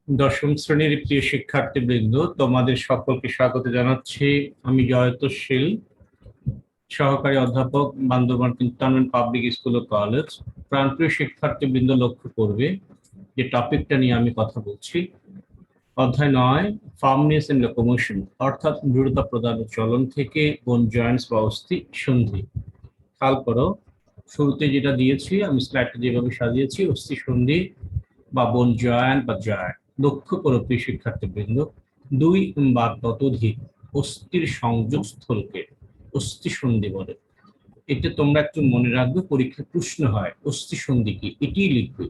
দশম শ্রেণীর প্রিয় শিক্ষার্থীবৃন্দ, তোমাদের সকলকে স্বাগত জানাচ্ছি। আমি জয়তশীল, সহকারী অধ্যাপক, বান্দরবান ক্যান্টনমেন্ট পাবলিক স্কুল ও কলেজ। প্রাণপ্রিয় শিক্ষার্থীবৃন্দ, লক্ষ্য করবে যে টপিকটা নিয়ে আমি কথা বলছি অধ্যায় 9, ফার্মনেস এন্ড লোকোমোশন, অর্থাৎ দৃঢ়তা প্রদান ও চলন থেকে বোন জয়েন্টস বা অস্থি সন্ধি। খেয়াল করো, শুরুতে যেটা দিয়েছি আমি, স্লাইডটা যেভাবে সাজিয়েছি, অস্থি সন্ধি বা বোন জয়েন্ট বা জয়েন্ট। লক্ষ্য করো প্রিয় শিক্ষার্থীবৃন্দ, দুই বা ততোধিক অস্থির সংযোগ স্থলকে অস্থি সন্ধি বলে। এটা তোমরা একটু মনে রাখবে, পরীক্ষায় প্রশ্ন হয় অস্থি সন্ধি কি, এটি লিখবে।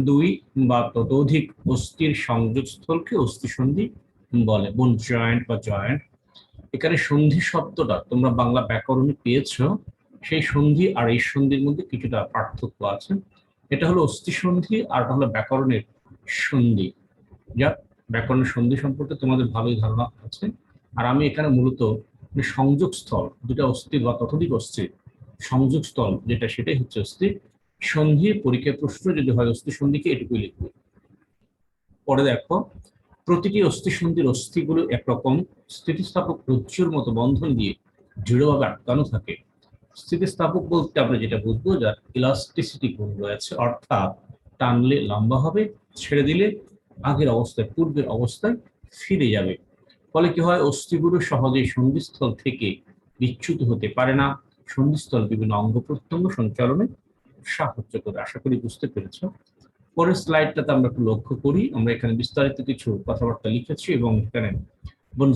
দুই বা ততোধিক অস্থির সংযোগ স্থলকে অস্থি সন্ধি বলে, বোন জয়েন্ট বা জয়েন্ট। এখানে সন্ধি শব্দটা তোমরা বাংলা ব্যাকরণে পেয়েছো, সেই সন্ধি আর এই সন্ধির মধ্যে কিছুটা পার্থক্য আছে। এটা হলো অস্থি সন্ধি আর হলো ব্যাকরণের সন্ধি। যা ব্যাকরণের সন্ধি সম্পর্কে তোমাদের ভালোই ধারণা আছে। আর আমি এখানে মূলত সংযোগ স্থল, দুটা অস্থির বা ততোধিক অস্থির সংযোগ স্থল যেটা, সেটাই হচ্ছে অস্থি সন্ধি। পরীক্ষায় প্রশ্ন যদি হয় অস্থি সন্ধিকে, এটুকুই লিখবে। পরে দেখো, প্রতিটি অস্থি সন্ধির অস্থিগুলো একরকম স্থিতিস্থাপক রজ্জুর মতো বন্ধন দিয়ে দৃঢ়ভাবে আটকানো থাকে। স্থিতিস্থাপক বলতে আমরা যেটা বুঝবো, যার ইলাস্টিসিটি গুণ রয়েছে, অর্থাৎ টানলে লম্বা হবে, ছেড়ে দিলে আগের অবস্থায়, পূর্বের অবস্থায় ফিরে যাবে। ফলে কি হয়, অস্থিগুলো সহজেই সন্ধিস্থল থেকে বিচ্যুত হতে পারে না। সন্ধিস্থল বিভিন্ন অঙ্গ প্রত্যঙ্গ সঞ্চালনে সাহায্য করে। আশা করি বুঝতে পেরেছ। পরের স্লাইডটাতে আমরা একটু লক্ষ্য করি, আমরা এখানে বিস্তারিত কিছু কথাবার্তা লিখেছি এবং এখানে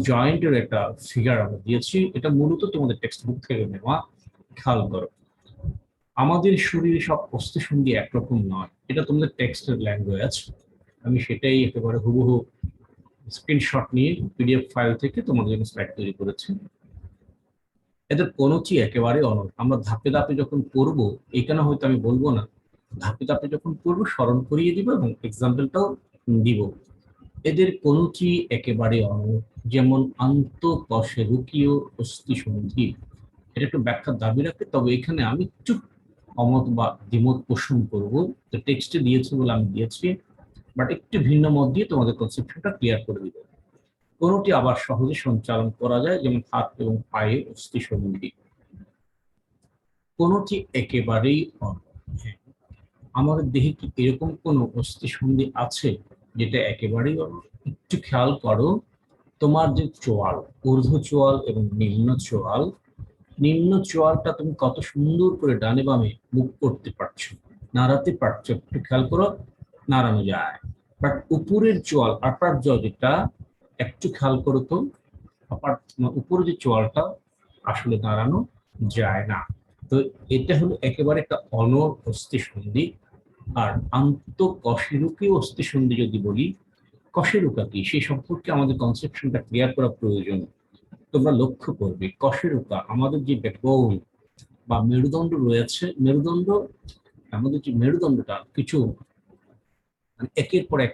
জয়েন্টের একটা ফিগার আমরা দিয়েছি। এটা মূলত তোমাদের টেক্সট বুক থেকে নেওয়া। খেয়াল করো, আমাদের শরীরে সব অস্থি সন্ধি একরকম নয়, এটা তোমাদের টেক্সটের ল্যাঙ্গুয়েজ। আমি সেটাই একেবারে হুবহু স্ক্রিনশট নিয়ে পিডিএফ ফাইল থেকে তোমাদের জন্য স্লাইড তৈরি করেছি। এদের কোনোটি একেবারে অনড়। আমরা ধাপে ধাপে যখন পড়বো, এখানে হয়তো আমি বলবো না, ধাপে ধাপে যখন পড়বো স্মরণ করিয়ে দিব এবং এক্সাম্পলটাও দিব। এদের কোনোটি একেবারে অনড়। যেমন আন্তঃকশেরুকীয় অস্থি সন্ধি, এটা একটু ব্যাখ্যার দাবি রাখে, তবে এখানে আমি একটু অমত বা দ্বিমত পোষণ করবো। তো টেক্সটে দিয়েছে বলে আমি দিয়েছি, বাট একটু ভিন্ন মত দিয়ে তোমাদের কনসেপ্টটা ক্লিয়ার করে দিব। কোনটি আবার সহজে সঞ্চালন করা যায়, যেমন হাত এবং পায়ের অস্থি সন্ধি। কোনটি একেবারেই হ্যাঁ, আমাদের দেহে কি এরকম কোন অস্থি সন্ধি আছে যেটা একেবারেই একটু খেয়াল করো, তোমার যে চোয়াল, ঊর্ধ্ব চোয়াল এবং নিম্ন চোয়াল, নিম্ন চোয়ালটা তুমি কত সুন্দর করে ডানে বামে মুভ করতে পারছো, নাড়াতে পারছো, একটু খেয়াল করো, নাড়ানো যায়। বাট উপরের চোয়াল, আপার জ যেটা, একটু খেয়াল করো তো, আপার উপরে যে চোয়ালটা আসলে নাড়ানো যায় না। তো এটা হলো একেবারে একটা অনড় অস্থি সন্ধি। আর আন্তঃকশেরুকীয় অস্থি সন্ধি যদি বলি, কশেরুকা কি সেই সম্পর্কে আমাদের কনসেপশনটা ক্লিয়ার করা প্রয়োজন। তোমরা লক্ষ্য করবে, কশেরুকা আমাদের যে ব্যাকবোন বা মেরুদণ্ড রয়েছে, মেরুদণ্ড, আমাদের যে মেরুদণ্ডটা কিছু মানে একের পর এক,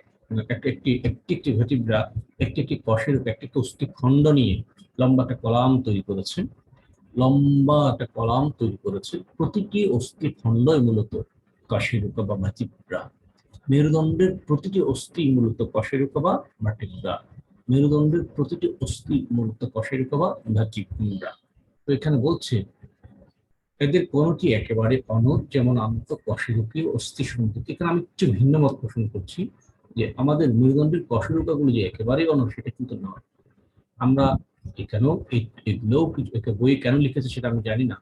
একটি একটি একটি ভেটিব্রা, একটি একটি কশেরুকা, একটি একটি অস্থিখণ্ড নিয়ে লম্বা একটা কলাম তৈরি করেছে, লম্বা একটা কলাম তৈরি করেছে। প্রতিটি অস্থিখণ্ডই মূলত কশেরুকা বা ভাটিব্রা। মেরুদণ্ডের প্রতিটি অস্থি মূলত কশেরুকা বা ভাটিব্রা। মেরুদণ্ডের প্রতিটি অস্থি মূলত কশেরুকা বা ভাটিব্রা। তো এখানে বলছে এদের কোনটি একেবারে অনড়, যেমন আন্তঃকশেরুকীয় অস্থি সন্ধি। এখানে আমি কিছু ভিন্ন মত পোষণ করছি যে আমাদের মেরুদণ্ডের কশেরুকাগুলো যে একেবারেই অনড়, সেটা কিন্তু নয়। আমরা এখানেও এগুলোও কিছু বই কেন লিখেছে সেটা আমি জানি না।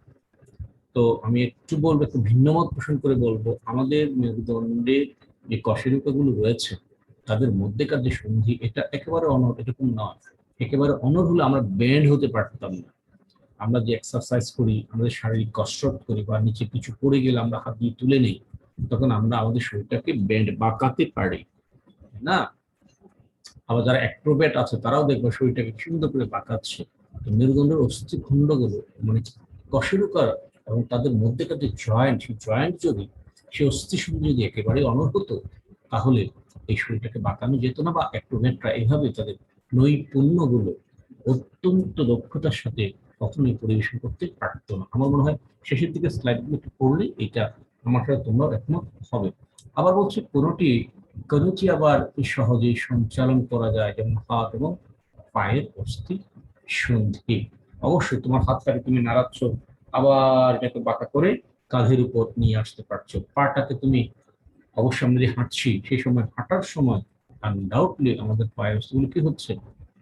তো আমি একটু বলবো, একটু ভিন্ন মত পোষণ করে বলবো, আমাদের মেরুদণ্ডে যে কশেরুকাগুলো রয়েছে তাদের মধ্যেকার যে সন্ধি, এটা একেবারে অনড় এরকম নয়। একেবারে অনড় হলে আমরা বেন্ড হতে পারতাম না। আমরা যে এক্সারসাইজ করি, আমাদের শারীরিক কসরত করি, বা নিচে কিছু পড়ে গেলে আমরা হাত দিয়ে তুলে নেই, তখন আমরা আমাদের শরীরটাকে বেন্ড বাঁকাতে পারি না। আবার যারা অ্যাক্রোব্যাট আছে তারাও দেখবে শরীরটাকে সুন্দর করে বাঁকাচ্ছে। তো মেরুদণ্ডের অস্থিখণ্ডগুলো মানে কশেরুকার এবং তাদের মধ্যেকার যে জয়েন্ট, সেই জয়েন্ট যদি, সেই অস্থিসন্ধি যদি একেবারে অনড় হতো, তাহলে এই শরীরটাকে বাঁকানো যেত না, বা অ্যাক্রোব্যাটরা এইভাবে তাদের নৈপুণ্যগুলো অত্যন্ত দক্ষতার সাথে কখনোই পরিবেশন করতে পারতো না। আমার মনে হয় শেষের দিকে স্লাইডগুলো একটু পড়লে এটা আমার সাথে তোমরাও একমত হবে। আবার বলছে কোনটি কনুচি আবার সহজেই সঞ্চালন করা যায়, যেমন হাত এবং পায়ের অস্থি সন্ধি। অবশ্যই তোমার হাতটাকে তুমি নাড়াচ্ছ, আবার এটাকে বাঁকা করে কাঁধের উপর নিয়ে আসতে পারছো। পাটাকে তুমি অবশ্যই আমরা যে হাঁটছি সেই সময় হাঁটার সময় আনডাউটলি আমাদের পায়ের অস্থিগুলো কি হচ্ছে,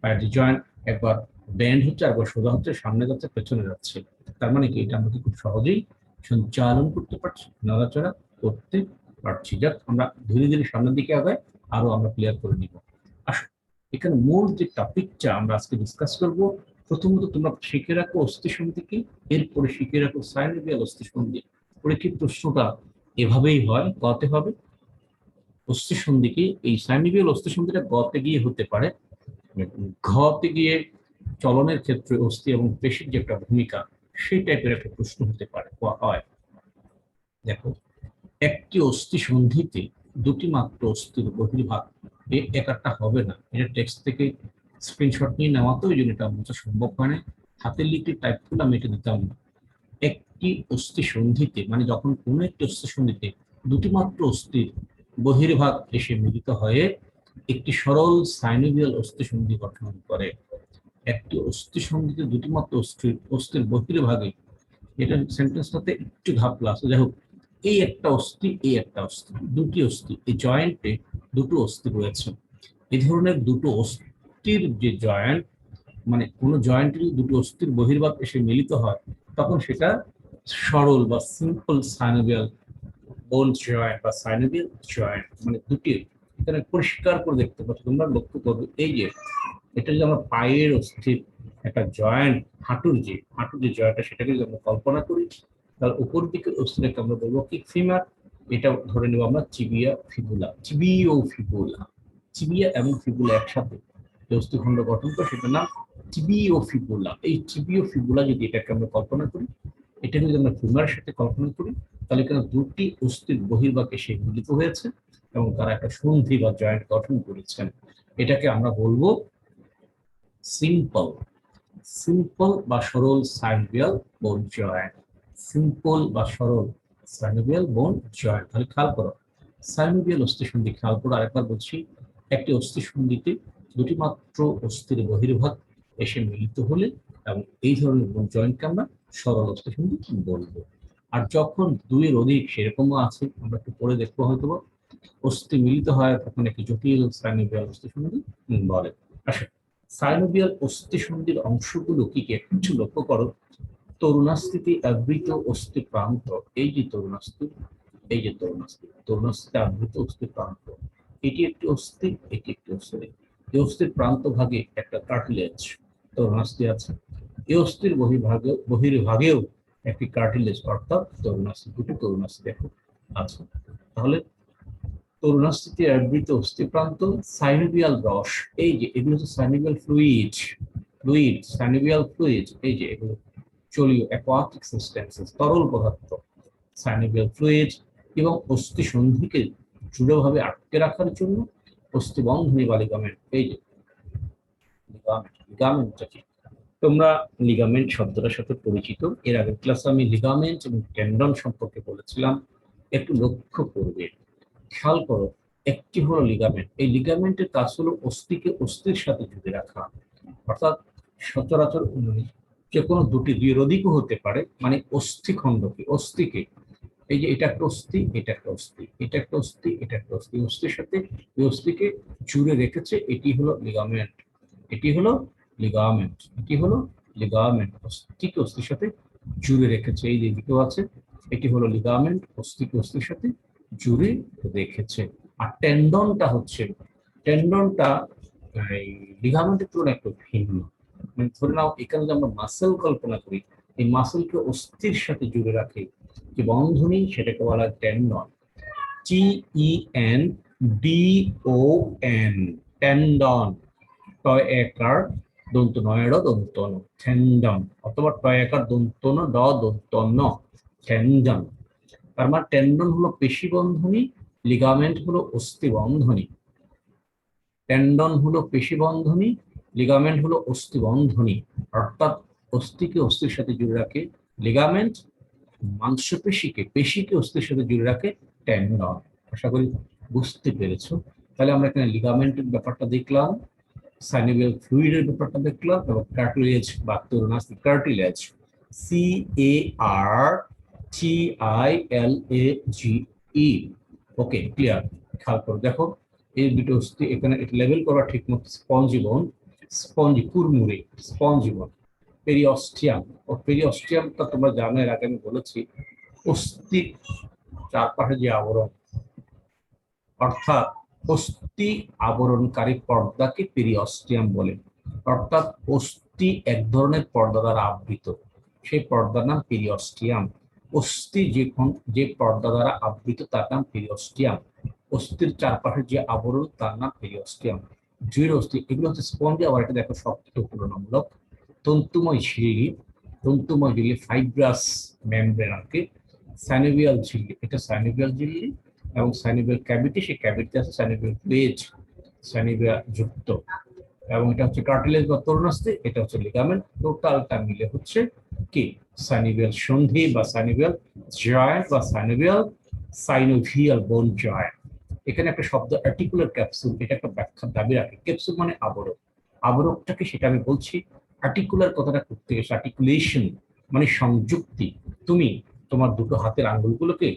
পায়ের যে জয়েন্ট একবার ব্যান্ড হচ্ছে, একবার সোজা হচ্ছে, সামনে যাচ্ছে, পেছনে যাচ্ছে। তার মানে কি, এটা আমরা খুব সহজেই সঞ্চালন করতে পারছি, নড়াচড়া করতে পারছি। যাক, আমরা ধীরে ধীরে সামনের দিকে আগাই, আরো আমরা ক্লিয়ার করে নিব। আসো, এখানে মূল যে টপিকটা আমরা আজকে ডিসকাস করব, প্রথমত তোমরা শিখে রাখো অস্থি সন্ধি কি, এরপরে শিখে রাখো সাইনোভিয়াল অস্থি সন্ধি। পরীক্ষিত প্রশ্নটা এভাবেই হয়, গতে হবে অস্থি সন্ধি কি, এই সাইনোভিয়াল অস্থি সন্ধিটা গতে গিয়ে হতে পারে, ঘতে গিয়ে চলনের ক্ষেত্রে অস্থি এবং পেশির যে একটা ভূমিকা, সেই টাইপের একটা প্রশ্ন হতে পারে, হয়। দেখো, একটি অস্থি সন্ধিতে দুটি মাত্র অস্থির বহির্ভাগ, এক একটা হবে না। এটা টেক্সট থেকে স্ক্রিনশট নিয়ে নেওয়াতে ওই জন্য এটা বোঝা সম্ভব হয় না, হাতের লিখে টাইপ করলে আমি এটা দিতাম না। একটি অস্থি সন্ধিতে মানে যখন কোনো একটি অস্থি সন্ধিতে দুটি মাত্র অস্থির বহির্ভাগ এসে মিলিত হয়ে একটি সরল সাইনোভিয়াল অস্থি সন্ধি গঠন করে। একটি অস্থি সন্ধিতে দুটি মাত্র অস্থির বহির্ভাগে, এটা সেন্টেন্সটাতে একটু ঘাপলা আছে, যাই হোক, এই একটা অস্থি, এই একটা অস্থি, দুটি অস্থি, এই জয়েন্টে দুটো অস্থি রয়েছে। এই ধরনের দুটো অস্থির যে জয়েন্ট, মানে কোনো জয়েন্টের দুটো অস্থির বহির্ভাগ এসে মিলিত হয়, তখন সেটা সরল বা সিম্পল সাইনোভিয়াল বোন জয়েন্ট বা সাইনোভিয়াল জয়েন্ট, মানে দুটি। এখানে পরিষ্কার করে দেখতে পাচ্ছ, তোমরা লক্ষ্য করবে, এই যে এটা যদি আমরা পায়ের অস্থির একটা জয়েন্ট, হাঁটুর যে জয়েন্টটা, সেটাকে যদি আমরা কল্পনা করি, তাহলে উপর দিকের অস্থিটাকে আমরা বলবো কি, ফিমার। এটা ধরে নেব আমরা চিবিয়া ফিবুলা, চিবিয়া এবং ফিবুলা একসাথে যে অস্থিখণ্ড গঠন করে, সেটার নাম টিবিও ফিবুলা। এই টিবিও ফিবুলা যদি এটাকে আমরা কল্পনা করি, এটাকে যদি আমরা ফিমারের সাথে কল্পনা করি, তাহলে এখানে দুটি অস্থির বহির্ভাগ এসে মিলিত হয়েছে এবং তারা একটা সন্ধি বা জয়েন্ট গঠন করেছেন। এটাকে আমরা বলবো সিম্পল বা সরল সাইনোভিয়াল বোন জয়েন্ট। সিম্পল বা সরল সাইনোভিয়াল বোন জয়েন্ট। তাহলে খেয়াল করো, সাইনোভিয়াল অস্থি সন্ধি খেয়াল করো, আরেকবার বলছি, একটি অস্থি সন্ধিতে দুটি মাত্র অস্থির বহির্ভাগ এসে মিলিত হলে এবং এই ধরনের বোন জয়েন্টকে আমরা সরল অস্থি সন্ধি বলবো। আর যখন দুইয়ের অধিক, সেরকমও আছে, আমরা একটু পরে দেখবো হয়তো, অস্থি মিলিত হয়, তখন একটি জটিল সাইনোভিয়াল অস্থি সন্ধি বলে। আসলে সাইনোভিয়াল অস্থি সন্ধির অংশগুলো কি কি একটু লক্ষ্য করো। তরুণাস্থিতে আবৃত অস্থি প্রান্ত, এই যে তরুণাস্থি, তরুণাস্থিতে আবৃত অস্থি প্রান্ত, এটি একটি অস্থি, এটি একটি অস্থি। এই অস্থির প্রান্ত ভাগে একটা কার্টিলেজ তরুণাস্থি আছে, এই অস্থির বহির্ভাগেও একটি কার্টিলেজ অর্থাৎ তরুণাস্থি, দুটি তরুণাস্থি দেখো আছে। তাহলে তরুণাস্থিতে আবৃত অস্থিপ্রান্ত, সাইনোভিয়াল রস, এই যে এগুলো হচ্ছে সাইনোভিয়াল সাইনোভিয়াল ফ্লুইড, এই যে এগুলো জলীয় অ্যাকোয়াটিক সাবস্টেন্সেস, তরল পদার্থ, সাইনোভিয়াল ফ্লুইড, এবং অস্থি সন্ধিকে দৃঢ়ভাবে আটকে রাখার জন্য অস্থিবন্ধনী বা লিগামেন্ট। এই যে লিগামেন্টটা কি, তোমরা লিগামেন্ট শব্দটার সাথে পরিচিত, এর আগের ক্লাসে আমি লিগামেন্ট এবং টেন্ডন সম্পর্কে বলেছিলাম। একটু লক্ষ্য করবে, খেয়াল করো, একটি হলো লিগামেন্ট। এই লিগামেন্টের কাজ হলো অস্থিকে অস্থির সাথে জুড়ে রাখা, অর্থাৎ সচরাচর যে কোনো দুই অধিকও হতে পারে, মানে অস্থিকে, এই যে এটা একটা অস্থি, এটা একটা অস্থি, এটা একটা অস্থি, এটা একটা অস্থি, অস্থির সাথে এই অস্থিকে জুড়ে রেখেছে, এটি হলো লিগামেন্ট, এটি হলো লিগামেন্ট, এটি হলো লিগামেন্ট, অস্থিকে অস্থির সাথে জুড়ে রেখেছে, এই যে দিকেও আছে, এটি হলো লিগামেন্ট, অস্থিকে অস্থির সাথে জুড়ে রেখেছে। আর টেন্ডনটা এই লিগামেন্টের তুলনায় একটু ভিন্ন। মানে ধরে নাও, এখানে যে আমরা মাসেল কল্পনা করি, এই মাসেলকে অস্থির সাথে জুড়ে রাখে যে বন্ধনী, সেটাকে বলা হয় টেন্ডন, TENDON, টেন্ডন, টয় একার দন্ত নয় দন্ত ন, টেন্ডন, অথবা টয় একার দন্ত ন ড দন্ত ন, টেন্ডন। তার মানে টেন্ডন হলো পেশি বন্ধনী, লিগামেন্ট হলো অস্থি বন্ধনী। টেন্ডন হলো পেশি বন্ধনী, লিগামেন্ট হলো অস্থি বন্ধনী, অর্থাৎ অস্থিকে অস্থির সাথে জুড়ে রাখে লিগামেন্ট, পেশিকে অস্থির সাথে জুড়ে রাখে টেন্ডন। আশা করি বুঝতে পেরেছো? তাহলে আমরা এখানে লিগামেন্টের ব্যাপারটা দেখলাম, সাইনোভিয়াল ফ্লুইডের ব্যাপারটা দেখলাম, এবং কার্টিলেজ বা তরুণাস্থি কার্টিলেজ, CARTILAGE। ওকে, ক্লিয়ার। খেয়াল করো, দেখো এই দুটো অস্থি এখানে লেভেল করা ঠিক মতো। স্পঞ্জিবন, স্পঞ্জি কুরমুরে, স্পঞ্জিবন, পেরিঅস্টিয়াম। ও পেরিঅস্টিয়ামটা তোমরা জানো, এর আগে আমি বলেছি, অস্থির চারপাশে যে আবরণ, অর্থাৎ অস্থি আবরণকারী পর্দাকে পেরিঅস্টিয়াম বলে। অর্থাৎ অস্থি এক ধরনের পর্দা দ্বারা আবৃত, সেই পর্দার নাম পেরিঅস্টিয়াম। অস্থি যে পর্দা দ্বারা আবৃত তার নাম পেরিঅস্টিয়াম। অস্থির চারপাশে যে আবরণ তার নাম পেরিঅস্টিয়াম। দৃঢ় অস্থি এগুলো হচ্ছে স্পঞ্জি। আবার এটা দেখো শক্ত তুলনামূলক। তন্তুময় ঝিল্লি, তন্তুময় ঝিল্লি ফাইব্রাস মেমব্রেন আঁকে। সাইনোভিয়াল ঝিল্লি, এটা সাইনোভিয়াল ঝিল্লি, এবং সাইনোভিয়াল ক্যাভিটি, সেই ক্যাভিটি আছে সাইনোভিয়াল পেজ, সাইনোভিয়া যুক্ত, এবং এটা হচ্ছে কার্টিলেজ বা তরুণাস্থি, এটা হচ্ছে লিগামেন্ট। টোটালটা মিলে হচ্ছে কি সাইনোভিয়াল সন্ধি বা সাইনোভিয়াল জয়েন্ট বা সাইনোভিয়াল বোন জয়েন্ট। এখানে একটা শব্দ আর্টিকুলার ক্যাপসুল, এটা একটা ব্যাখ্যার দাবি রাখে। ক্যাপসুল মানে আবরণ, আবরণটাকে সেটা আমি বলছি। আর্টিকুলার কথাটা করতে গেছে, আর্টিকুলেশন মানে সংযুক্তি। তুমি তোমার দুটো হাতের আঙ্গুলগুলোকে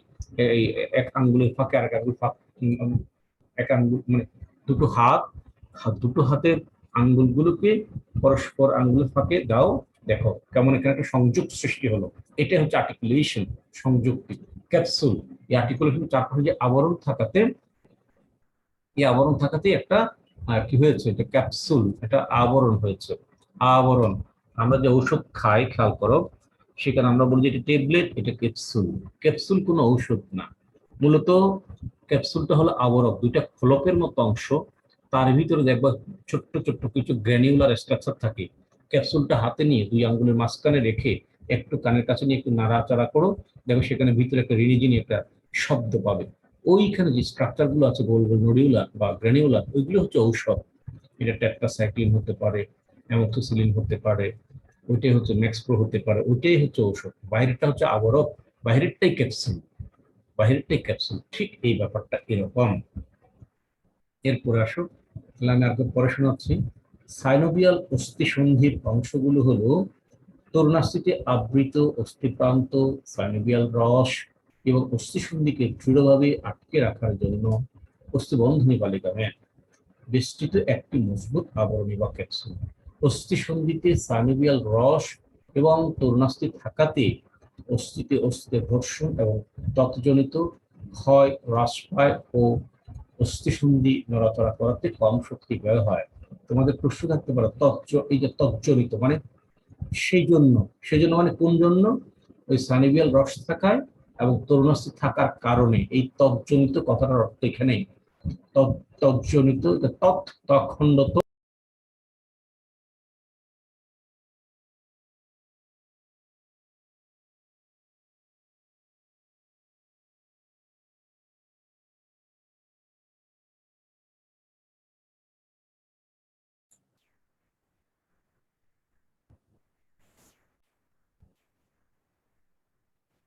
এই এক আঙ্গুলের ফাঁকে আরেক আঙ্গুল ফাঁক, এক আঙ্গুল মানে দুটো দুটো হাতের আঙ্গুলগুলোকে পরস্পর আঙ্গুলের ফাঁকে দাও, দেখো কেমন এখানে একটা সংযোগ সৃষ্টি হলো। এটা হচ্ছে আর্টিকুলেশন, সংযুক্তি। ক্যাপসুল, এই আর্টিকুলেশন চারপাশে যে আবরণ থাকাতে, এই আবরণ থাকাতে একটা কি হয়েছে, এটা ক্যাপসুল, এটা আবরণ হয়েছে। আবরণ, আমরা যে ঔষধ খাই খেয়াল করো, সেখানে আমরা বলি যে এটা ট্যাবলেট, এটা ক্যাপসুল। ক্যাপসুল কোনো ঔষধ না, মূলত ক্যাপসুলটা হলো আবরক, দুইটা খোলকের মতো অংশ, তার ভিতরে দেখবা ছোট্ট ছোট্ট কিছু গ্র্যানিউলার স্ট্রাকচার থাকে। ক্যাপসুলটা হাতে নিয়ে দুই আঙ্গুলের মাঝখানে রেখে একটু কানের কাছে নিয়ে একটু নাড়াচাড়া করো, দেখো সেখানে ভিতরে একটা রিনিজিনি একটা শব্দ পাবে। ওইখানে যে স্ট্রাকচার গুলো আছে গোল গোল নডিউলার বা গ্র্যানিউলার, ওইগুলো হচ্ছে ঔষধ। এটা টেট্রাসাইক্লিন হতে পারে, অ্যামোক্সিসিলিন হতে পারে, ওইটাই হচ্ছে ম্যাক্সপ্রো হতে পারে, ওইটাই হচ্ছে ঔষধ। বাইরেরটা হচ্ছে আবরক, বাইরেরটাই ক্যাপসুল, বাইরেরটাই ক্যাপসুল। ঠিক এই ব্যাপারটা এরকম। এরপরে আসো, তাহলে আমি আগে পরে শোনাচ্ছি। সাইনোভিয়াল অস্থিসন্ধির অংশগুলো হলো তরুণাস্থিতে আবৃত অস্থিপ্রান্ত, সাইনোভিয়াল রস এবং অস্থিসন্ধিকে দৃঢ়ভাবে আটকে রাখার জন্য অস্থিবন্ধনী বা লিগামেন্ট বেষ্টিত একটি মজবুত আবরণী বা ক্যাপসুল। অস্থিসন্ধিতে সাইনোভিয়াল রস এবং তরুণাস্থি থাকাতে অস্থিতে ঘর্ষণ এবং তৎজনিত ক্ষয় হ্রাস পায় ও অস্থিসন্ধি নড়াচড়া করাতে কম শক্তি ব্যয় হয়। তোমাদের প্রশ্ন থাকতে পারে এই যে তৎজনিত মানে সেই জন্য মানে কোন জন্য? ওই সাইনোভিয়াল রস থাকায় এবং তরুণাস্থি থাকার কারণে। এই তৎজনিত কথাটার অর্থ এখানে তৎজনিত, তৎখণ্ডত।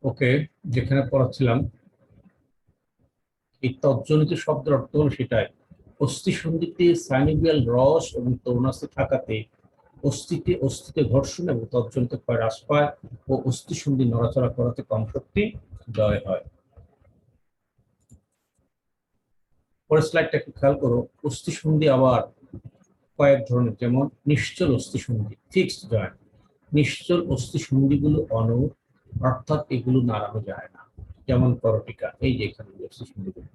ওকে, যেখানে পড়াচ্ছিলাম, এই তৎজনিত শব্দের অর্থ হলো সেটাই। অস্থিসন্ধিতে সাইনোভিয়াল রস এবং তরুণাস্থি থাকাতে অস্থিতে ঘর্ষণ এবং তৎজনিত ক্ষয় হ্রাস পায় ও অস্থিসন্ধি নড়াচড়া করাতে কম শক্তি ব্যয় হয়। পরের স্লাইডটা একটু খেয়াল করো। অস্থিসন্ধি আবার কয়েক ধরনের, যেমন নিশ্চল অস্থিসন্ধি, ফিক্সড জয়েন্ট। নিশ্চল অস্থিসন্ধিগুলো অনড়, অর্থাৎ এগুলো নাড়ানো যায় না। যেমন করটিকা, এই যে এখানে অস্থিসন্ধিগুলো,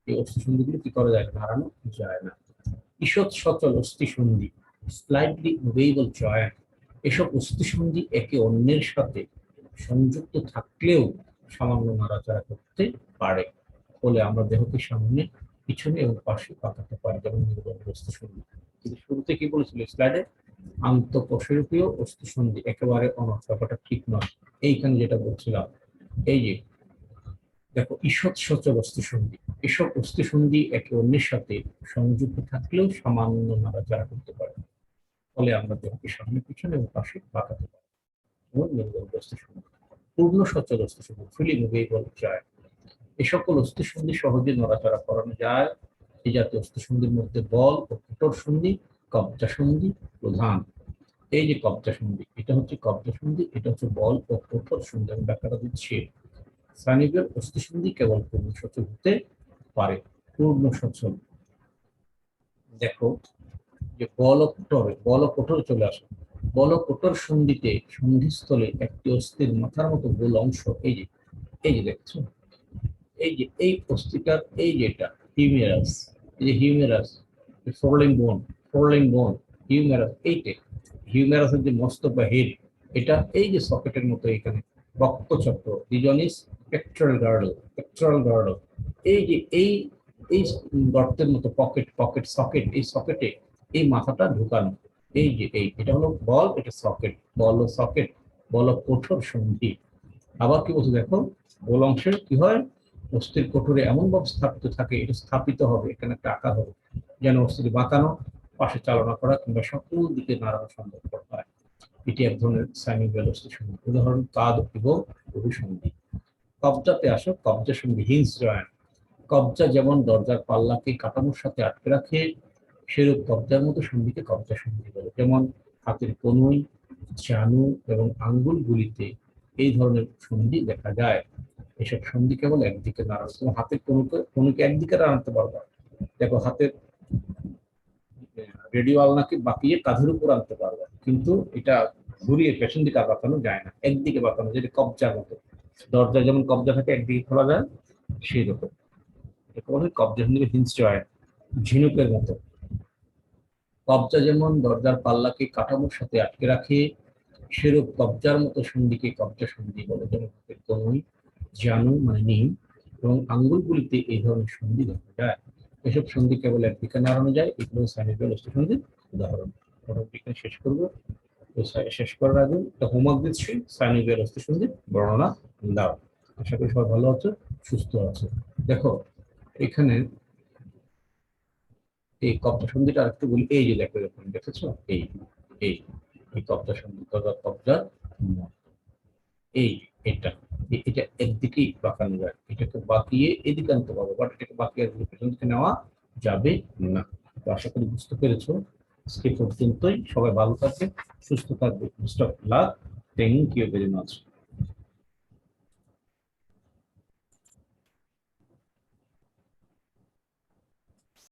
এই অস্থিসন্ধিগুলো কি করা যায় না, নাড়ানো যায় না। ঈষৎ সচল অস্থিসন্ধি, স্লাইডলি মুভেবল জয়েন্ট। এসব অস্থিসন্ধি একে অন্যের সাথে সংযুক্ত থাকলেও সামান্য নাড়াচাড়া করতে পারে, ফলে আমরা দেহকে সামনে, পিছনে এবং পাশে পাকাতে পারি, যেমন মেরুদণ্ড অস্থিসন্ধি। কিন্তু শুরুতে কি বলেছিল স্লাইডে, আন্তঃকশেরকীয় অস্থিসন্ধি একেবারে অনড়, ব্যাপারটা ঠিক নয়। এইখানে যেটা বলছিলাম, এই যে দেখো ঈষৎ সচল অস্থিসন্ধি, এসব অস্থিসন্ধি একে অন্যের সাথে সংযুক্ত থাকলেও সামান্য নাড়াচাড়া করতে পারে, ফলে আমরা দেহকে সামনে, পিছনে এবং পাশে বাঁকাতে পারি, যেমন মেরুদণ্ড অস্থিসন্ধি। পূর্ণ সচল অস্থিসন্ধি, ফুলি মুভেবল জয়েন্ট, এই সকল অস্থিসন্ধি সহজে নড়াচড়া করানো যায়। এই জাতীয় অস্থিসন্ধির মধ্যে বল ও কঠোর সন্ধি, কবজা সন্ধি প্রধান। এই যে কবজা সন্ধি, এটা হচ্ছে কবজা সন্ধি, এটা হচ্ছে বল ও কঠোর সন্ধি। আমি ব্যাখ্যাটা দিচ্ছি। স্নায়বিক অস্থিসন্ধি কেবল পূর্ণ সচল হতে পারে। পূর্ণ সচল, দেখো যে বল ও কঠোর চলে আসে। বল ও কঠোর সন্ধিতে সন্ধিস্থলে একটি অস্থির মাথার মতো গোল অংশ, এই যে দেখছো, এই অস্থিটার এই যেটা হিউমেরাস, এই যে হিউমেরাস, ফোরলিং বোন হিউমেরাস, হিউমেরাসের যে মস্তক বা হেড, এটা এই যে সকেটের মতো এখানে বক্ষচক্র, রিজনিস পেক্টোরাল গার্ডল, এই যে এই গর্তের মতো সকেট, এই সকেটে এই মাথাটা ঢুকানো। এই যে এটা হলো বল, এটা সকেট, বল ও সকেট, বল ও কঠোর সন্ধি। আবার কি বলছে দেখো, গোল অংশের কি হয়, অস্থির কঠোরে এমন ভাবে স্থাপিত থাকে, এটা স্থাপিত হবে, এখানে একটা আকার হবে, যেন অস্থির বাঁকানো, পাশে চালনা করা কিংবা সকল দিকে নাড়ানো সম্ভব হয়। এটি এক ধরনের সাইনোভিয়াল অস্থি সন্ধি। উদাহরণ কাঁধ এবং বহু সন্ধি। কবজাতে আসো, কবজা সন্ধি, হিঞ্জ জয়েন্ট। কবজা যেমন দরজার পাল্লাকে কাঠামোর সাথে আটকে রাখে, সেরূপ কবজার মতো সন্ধিকে কবজা সন্ধি বলে। যেমন হাতের কনুই, জানু এবং আঙ্গুলগুলিতে এই ধরনের সন্ধি দেখা যায়। এসব সন্ধি কেবল একদিকে নাড়ানো, তোমার হাতের কনুকে একদিকে নাড়াতে পারবা। দেখো হাতের রেডিও আলনাকে বাঁকিয়ে কাঁধের উপর আনতে পারবা, কিন্তু এটা ঘুরিয়ে পেছন দিকে বাঁকানো যায় না, একদিকে বাঁকানো, যেটা কবজার মতো। দরজা যেমন কবজা থাকে একদিকে খোলা যায়, সেই রকম একে বলে কবজা সন্ধি, হিঞ্জ জয়েন্ট, ঝিনুকের মতো। কবজা যেমন দরজার পাল্লাকে কাঠামোর সাথে আটকে রাখে, সেরূপ কবজার মতো সন্ধিকে কবজা সন্ধি বলে। যেমন হাতের কনুই, জানু মানে নিম এবং আঙ্গুলগুলিতে এই ধরনের সন্ধি দেখা যায়। এসব সন্ধি কেবল একদিকে নাড়ানো যায়, এগুলো সাইনোভিয়াল অস্থি সন্ধির উদাহরণ। এখানে শেষ করবো। শেষ করার আগে একটা হোমওয়ার্ক দিচ্ছি, সাইনোভিয়াল অস্থি সন্ধির বর্ণনা দাও। আশা করি সবাই ভালো আছে, সুস্থ আছে। দেখো এখানে এই কবজা সন্ধিটা আরেকটু বলি। এই যে দেখো, দেখেছো, এই এই এই কবজা সন্ধি, কবজা, এই এটা এটা একদিকেই বাঁকানো যায়, এটাকে বাঁকিয়ে এদিকে আনতে পারবো, বাট এটাকে বাঁকিয়ে পেছন দিকে নেওয়া যাবে না। তো আশা করি বুঝতে পেরেছো। আজকে পর্যন্তই, সবাই ভালো থাকবে, সুস্থ থাকবে। Best of luck, thank you very much.